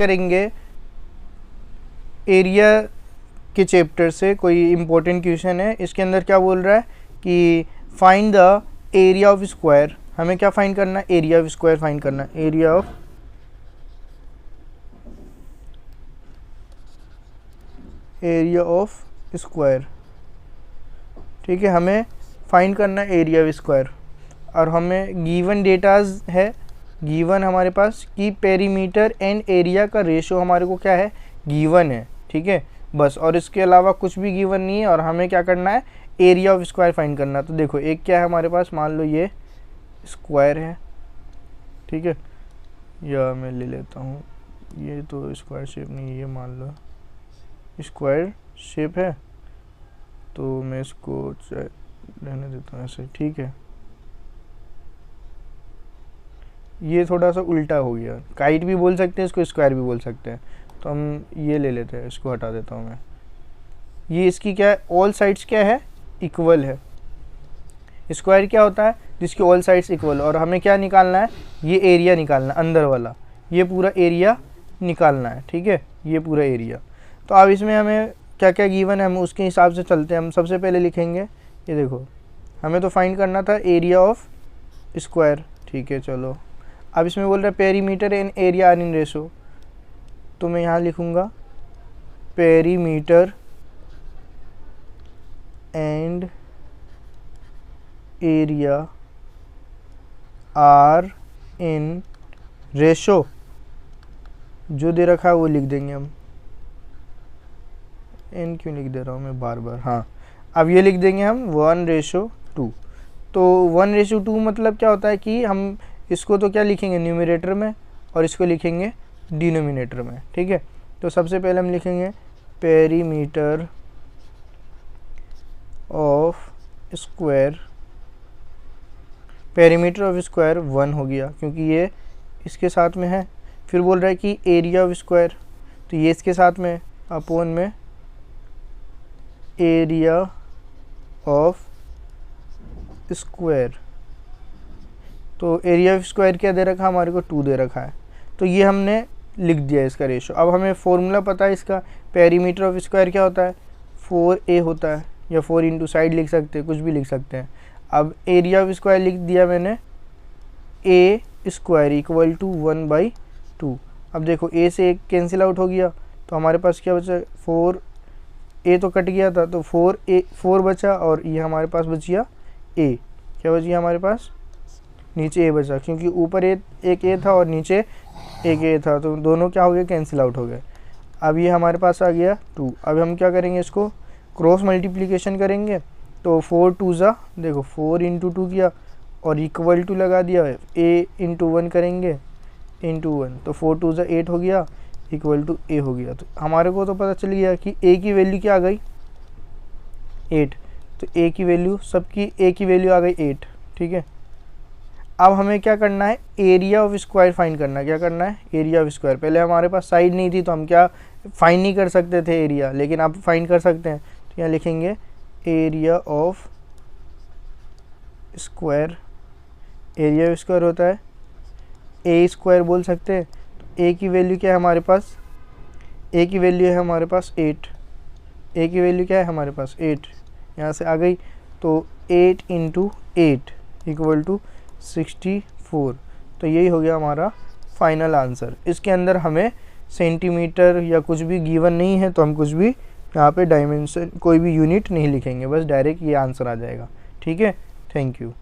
करेंगे एरिया के चैप्टर से, कोई इम्पोर्टेंट क्वेश्चन है। इसके अंदर क्या बोल रहा है कि find the area of square. हमें क्या फाइंड करना है? एरिया ऑफ स्क्वायर फाइंड करना है। एरिया ऑफ स्क्वायर, ठीक है, हमें फाइंड करना है एरिया ऑफ स्क्वायर। और हमें गिवन डेटाज है, गिवन हमारे पास कि पेरीमीटर एंड एरिया का रेशो हमारे को क्या है? गिवन है, ठीक है, बस। और इसके अलावा कुछ भी गिवन नहीं है। और हमें क्या करना है? एरिया ऑफ स्क्वायर फाइंड करना है। तो देखो एक क्या है हमारे पास, मान लो ये स्क्वायर है, ठीक है, या मैं ले लेता हूँ, ये तो स्क्वायर शेप नहीं है, ये मान लो स्क्वायर शेप है, तो मैं इसको रहने देता हूँ ऐसे, ठीक है। ये थोड़ा सा उल्टा हो गया, काइट भी बोल सकते हैं इसको, स्क्वायर भी बोल सकते हैं, तो हम ये ले लेते हैं, इसको हटा देता हूँ मैं। ये इसकी क्या है? ऑल साइड्स क्या है? इक्वल है। स्क्वायर क्या होता है? जिसकी ऑल साइड्स इक्वल। और हमें क्या निकालना है? ये एरिया निकालना है, अंदर वाला, ये पूरा एरिया निकालना है, ठीक है, ये पूरा एरिया। तो अब इसमें हमें क्या क्या गिवन है, हम उसके हिसाब से चलते हैं। हम सबसे पहले लिखेंगे, ये देखो, हमें तो फाइंड करना था एरिया ऑफ स्क्वायर, ठीक है, चलो। अब इसमें बोल रहा है perimeter and area are in ratio, तो मैं यहाँ लिखूँगा perimeter and area are in ratio, जो दे रखा है वो लिख देंगे हम। एन क्यों लिख दे रहा हूँ मैं बार बार? हाँ, अब ये लिख देंगे हम 1:2। तो 1:2 मतलब क्या होता है कि हम इसको तो क्या लिखेंगे? न्यूमरेटर में, और इसको लिखेंगे डिनोमिनेटर में, ठीक है। तो सबसे पहले हम लिखेंगे perimeter of square, perimeter of square 1 हो गया क्योंकि ये इसके साथ में है। फिर बोल रहा है कि एरिया ऑफ स्क्वायर, तो ये इसके साथ में, अपोन में एरिया ऑफ स्क्वायर। तो एरिया ऑफ स्क्वायर क्या दे रखा है हमारे को? 2 दे रखा है। तो ये हमने लिख दिया इसका रेशो। अब हमें फॉर्मूला पता है इसका, पेरीमीटर ऑफ स्क्वायर क्या होता है? 4a होता है, या 4 इंटू साइड लिख सकते हैं, कुछ भी लिख सकते हैं। अब एरिया ऑफ स्क्वायर लिख दिया मैंने, a स्क्वायर इक्वल टू 1/2। अब देखो a से एक कैंसिल आउट हो गया, तो हमारे पास क्या बचा? 4a तो कट गया था, तो 4 बचा, और ये हमारे पास बच गया a। क्या बच गया हमारे पास? नीचे a बचा, क्योंकि ऊपर एक a था और नीचे एक a था, तो दोनों क्या हो गए? कैंसिल आउट हो गए। अब ये हमारे पास आ गया 2। अब हम क्या करेंगे? इसको क्रॉस मल्टीप्लिकेशन करेंगे। तो 4 2 ज़ा, देखो 4 इंटू 2 किया, और इक्वल टू लगा दिया, a इंटू 1 करेंगे, इंटू 1, तो 4 2 ज़ा 8 हो गया, इक्वल टू a हो गया। तो हमारे को तो पता चल गया कि a की वैल्यू क्या आ गई? 8। तो a की वैल्यू, सबकी a की वैल्यू आ गई 8, ठीक है। अब हमें क्या करना है? एरिया ऑफ स्क्वायर फाइंड करना है। क्या करना है? Area of square. पहले हमारे पास साइड नहीं थी, तो हम क्या फाइंड नहीं कर सकते थे एरिया, लेकिन अब फाइंड कर सकते हैं। तो यहाँ लिखेंगे area of square. Area of square होता है ए स्क्वायर बोल सकते हैं। तो ए की वैल्यू क्या है हमारे पास? ए की वैल्यू है हमारे पास 8। ए की वैल्यू क्या है हमारे पास? 8। यहाँ से आ गई, तो 8 इंटू 8 इक्वल टू 64। तो यही हो गया हमारा फाइनल आंसर। इसके अंदर हमें सेंटीमीटर या कुछ भी गिवन नहीं है, तो हम कुछ भी यहाँ पे डायमेंशन, कोई भी यूनिट नहीं लिखेंगे, बस डायरेक्ट ये आंसर आ जाएगा, ठीक है। Thank you.